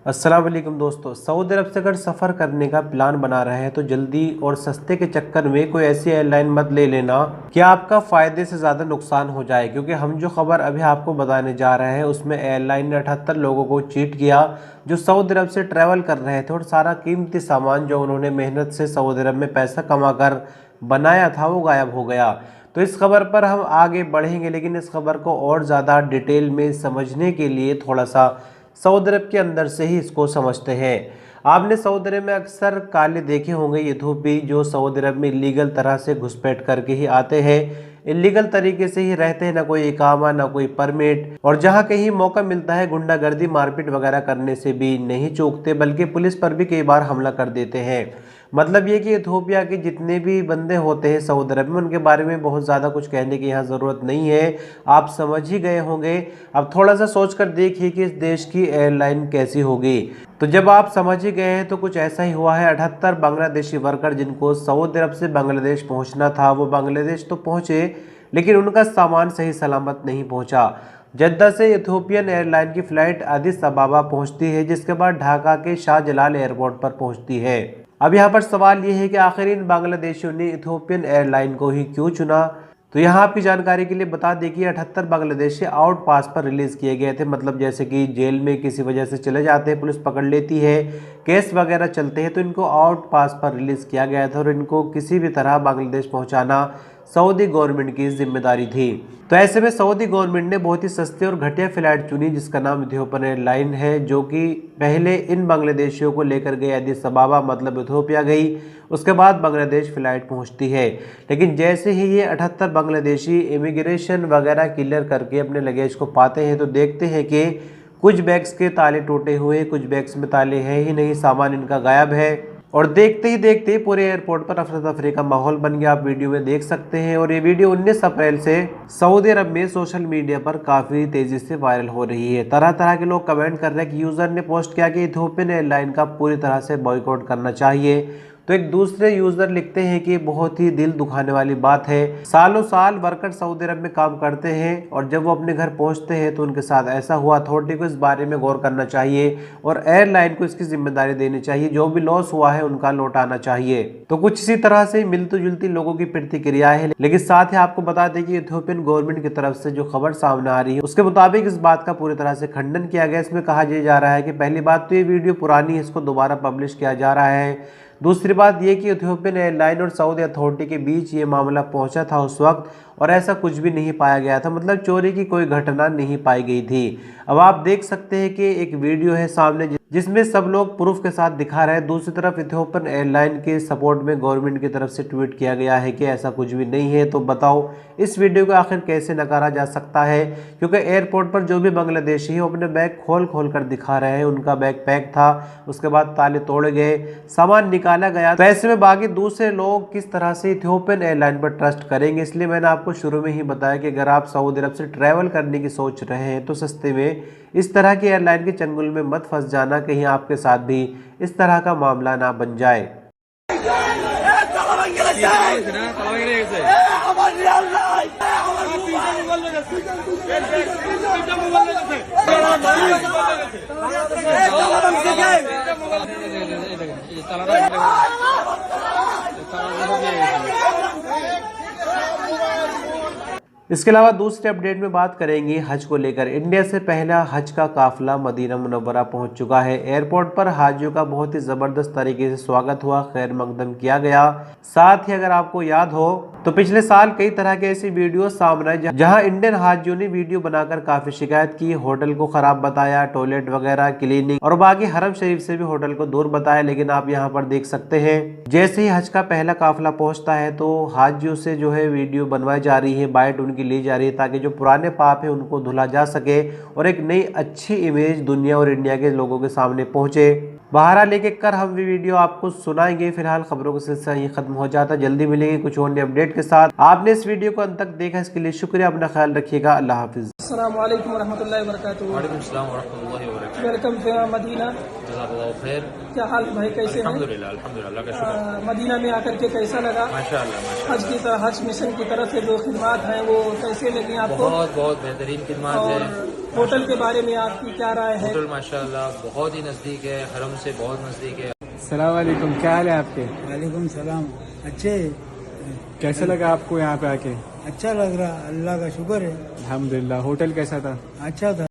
अस्सलाम वालेकुम दोस्तों, सऊदी अरब से अगर सफ़र करने का प्लान बना रहे हैं तो जल्दी और सस्ते के चक्कर में कोई ऐसी एयरलाइन मत ले लेना कि आपका फ़ायदे से ज़्यादा नुकसान हो जाए। क्योंकि हम जो खबर अभी आपको बताने जा रहे हैं उसमें एयरलाइन ने 78 लोगों को चीट किया जो सऊदी अरब से ट्रैवल कर रहे थे और सारा कीमती सामान जो उन्होंने मेहनत से सऊदी अरब में पैसा कमा कर बनाया था वो गायब हो गया। तो इस खबर पर हम आगे बढ़ेंगे, लेकिन इस खबर को और ज़्यादा डिटेल में समझने के लिए थोड़ा सा सऊदी अरब के अंदर से ही इसको समझते हैं। आपने सऊदी अरब में अक्सर काले देखे होंगे यूथोपी जो सऊदी अरब में इलीगल तरह से घुसपैठ करके ही आते हैं, इलीगल तरीके से ही रहते हैं, ना कोई इकामा ना कोई परमिट, और जहां कहीं मौका मिलता है गुंडागर्दी मारपीट वगैरह करने से भी नहीं चूकते, बल्कि पुलिस पर भी कई बार हमला कर देते हैं। मतलब ये कि इथियोपिया के जितने भी बंदे होते हैं सऊदी अरब में उनके बारे में बहुत ज़्यादा कुछ कहने की यहाँ ज़रूरत नहीं है, आप समझ ही गए होंगे। अब थोड़ा सा सोच कर देखिए कि इस देश की एयरलाइन कैसी होगी। तो जब आप समझ ही गए हैं तो कुछ ऐसा ही हुआ है। 78 बांग्लादेशी वर्कर जिनको सऊदी अरब से बांग्लादेश पहुँचना था वो बांग्लादेश तो पहुँचे, लेकिन उनका सामान सही सलामत नहीं पहुँचा। जद्दा से इथियोपियन एयरलाइन की फ़्लाइट अदिस अबाबा पहुँचती है, जिसके बाद ढाका के शाहजलाल एयरपोर्ट पर पहुँचती है। अब यहाँ पर सवाल ये है कि आखिर इन बांग्लादेशियों ने इथियोपियन एयरलाइन को ही क्यों चुना। तो यहाँ आपकी जानकारी के लिए बता दें कि 78 बांग्लादेशी आउट पास पर रिलीज़ किए गए थे। मतलब जैसे कि जेल में किसी वजह से चले जाते हैं, पुलिस पकड़ लेती है, केस वगैरह चलते हैं, तो इनको आउट पास पर रिलीज़ किया गया था और इनको किसी भी तरह बांग्लादेश पहुँचाना सऊदी गवर्नमेंट की जिम्मेदारी थी। तो ऐसे में सऊदी गवर्नमेंट ने बहुत ही सस्ती और घटिया फ्लाइट चुनी जिसका नाम इथियोपियन एयरलाइन है, जो कि पहले इन बांग्लादेशियों को लेकर गई अदिस अबाबा मतलब इथियोपिया गई, उसके बाद बांग्लादेश फ्लाइट पहुंचती है। लेकिन जैसे ही ये 78 बांग्लादेशी इमिग्रेशन वगैरह क्लियर करके अपने लगेज को पाते हैं तो देखते हैं कि कुछ बैग्स के ताले टूटे हुए, कुछ बैग्स में ताले हैं ही नहीं, सामान इनका गायब है। और देखते ही देखते पूरे एयरपोर्ट पर अफरा तफरी का माहौल बन गया, आप वीडियो में देख सकते हैं। और ये वीडियो 19 अप्रैल से सऊदी अरब में सोशल मीडिया पर काफ़ी तेज़ी से वायरल हो रही है। तरह तरह के लोग कमेंट कर रहे हैं कि यूज़र ने पोस्ट किया कि इथियोपियन एयरलाइन का पूरी तरह से बॉयकॉट करना चाहिए। तो एक दूसरे यूज़र लिखते हैं कि बहुत ही दिल दुखाने वाली बात है, सालों साल वर्कर सऊदी अरब में काम करते हैं और जब वो अपने घर पहुंचते हैं तो उनके साथ ऐसा हुआ। अथॉरिटी को इस बारे में गौर करना चाहिए और एयरलाइन को इसकी जिम्मेदारी देनी चाहिए, जो भी लॉस हुआ है उनका लौटाना चाहिए। तो कुछ इसी तरह से मिलती जुलती लोगों की प्रतिक्रिया है। लेकिन साथ ही आपको बता दें कि इथियोपियन गवर्नमेंट की तरफ से जो खबर सामने आ रही है उसके मुताबिक इस बात का पूरी तरह से खंडन किया गया। इसमें कहा जा रहा है कि पहली बात तो ये वीडियो पुरानी है, इसको दोबारा पब्लिश किया जा रहा है। दूसरी बात ये कि इथियोपियन एयरलाइन और सऊदी अथॉरिटी के बीच ये मामला पहुंचा था उस वक्त और ऐसा कुछ भी नहीं पाया गया था, मतलब चोरी की कोई घटना नहीं पाई गई थी। अब आप देख सकते हैं कि एक वीडियो है सामने जिसमें सब लोग प्रूफ के साथ दिखा रहे हैं। दूसरी तरफ इथियोपियन एयरलाइन के सपोर्ट में गवर्नमेंट की तरफ से ट्वीट किया गया है कि ऐसा कुछ भी नहीं है। तो बताओ इस वीडियो को आखिर कैसे नकारा जा सकता है, क्योंकि एयरपोर्ट पर जो भी बांग्लादेशी है वो अपने बैग खोल कर दिखा रहे हैं। उनका बैग पैक था, उसके बाद ताले तोड़े गए, सामान निकाला गया। तो ऐसे में बाकी दूसरे लोग किस तरह से इथियोपियन एयरलाइन पर ट्रस्ट करेंगे। इसलिए मैंने आपको शुरू में ही बताया कि अगर आप सऊदी अरब से ट्रैवल करने की सोच रहे हैं तो सस्ते में इस तरह की एयरलाइन के चंगुल में मत फंस जाना, कहीं आपके साथ भी इस तरह का मामला ना बन जाए। इसके अलावा दूसरे अपडेट में बात करेंगे हज को लेकर। इंडिया से पहला हज का काफिला मदीना मुनव्वरा पहुंच चुका है। एयरपोर्ट पर हाजियों का बहुत ही ज़बरदस्त तरीके से स्वागत हुआ, खैर मकदम किया गया। साथ ही अगर आपको याद हो तो पिछले साल कई तरह के ऐसी वीडियो सामने आए जहां इंडियन हाजियों ने वीडियो बनाकर काफ़ी शिकायत की, होटल को ख़राब बताया, टॉयलेट वगैरह, क्लीनिंग और बाकी हरम शरीफ से भी होटल को दूर बताया। लेकिन आप यहाँ पर देख सकते हैं जैसे ही हज का पहला काफिला पहुँचता है तो हाजियों से जो है वीडियो बनवाई जा रही है, बाइट उनकी ली जा रही है ताकि जो पुराने पाप है उनको धुला जा सके और एक नई अच्छी इमेज दुनिया और इंडिया के लोगों के सामने पहुंचे। बहरहाल एक कर हम भी वीडियो आपको सुनाएंगे। फिलहाल खबरों का सिलसिला ये खत्म हो जाता है, जल्दी मिलेंगे कुछ और नए अपडेट के साथ। आपने इस वीडियो को अंत तक देखा इसके लिए शुक्रिया, अपना ख्याल रखिएगा, अल्लाह हाफिज। अस्सलाम वालेकुम रहमतुल्लाहि व बरकातहू। वालेकुम अस्सलाम व रहमतुल्लाहि व बरकातहू। Welcome to Madina. जज़ाकल्लाहु खैर। क्या हाल है भाई, कैसे हैं? अल्हम्दुलिल्लाह अल्हम्दुलिल्लाह, अल्लाह का शुक्र। मदीना में आकर के कैसा लगा? माशाअल्लाह हज की तरह हज मिशन की तरफ से जो खिदमात हैं वो कैसे लगी आपको? बहुत बहुत बेहतरीन खिदमत और है। होटल के बारे में आपकी क्या राय है? होटल माशाअल्लाह बहुत ही नज़दीक है, हरम से बहुत नज़दीक है। अस्सलाम वालेकुम, क्या हाल है आपके? वालेकुम सलाम। अच्छे, कैसा लगा आपको यहाँ पे आके? अच्छा लग रहा, अल्लाह का शुक्र है। अल्हम्दुलिल्लाह। होटल कैसा था? अच्छा था।